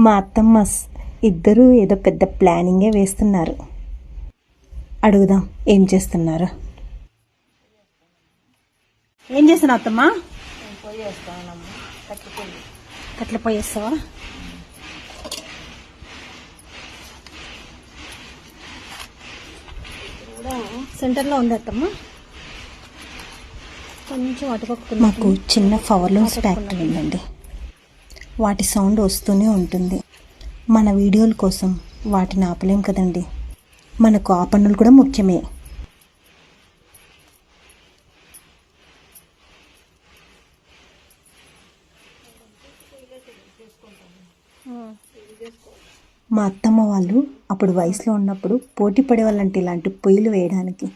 మా అత్తమ్మ ఇద్దరు ఏదో పెద్ద ప్లానింగే వేస్తున్నారు. అడుగుదాం ఏం చేస్తున్నారు. ఏం చేస్తున్నావు అత్తమ్మ? కట్ల పొయ్యి వేస్తావా? సెంటర్లో ఉంది అత్తమ్మ. కొంచెం అటుపక్క మాకు చిన్న పవర్లూమ్స్ ఫ్యాక్టరీ ఉందండి. వాటి సౌండ్ వస్తూనే ఉంటుంది. మన వీడియోల కోసం వాటిని ఆపలేం కదండి. మనకు ఆ పనులు కూడా ముఖ్యమే. మా అత్తమ్మ వాళ్ళు అప్పుడు వయసులో ఉన్నప్పుడు పోటీ పడేవాళ్ళంటే ఇలాంటి పొయ్యిలు వేయడానికి.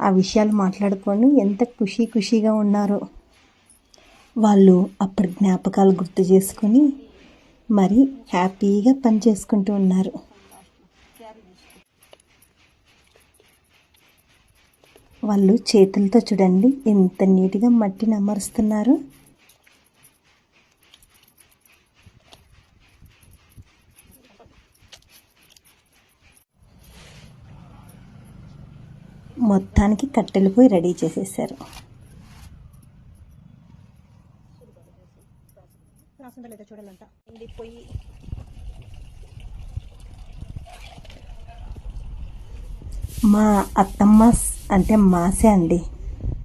ఆ విషయాలు మాట్లాడుకొని ఎంత ఖుషీగా ఉన్నారో. వాళ్ళు అప్పటి జ్ఞాపకాలు గుర్తు చేసుకొని మరి హ్యాపీగా పని చేసుకుంటూ ఉన్నారు. వాళ్ళు చేతులతో చూడండి ఎంత నీట్గా మట్టిని అమరుస్తున్నారు. మొత్తానికి కట్టెలు పోయి రెడీ చేసేసారు. చూడాలంట పొయ్యి. మా అత్తమ్మ అంటే మాసే అండి.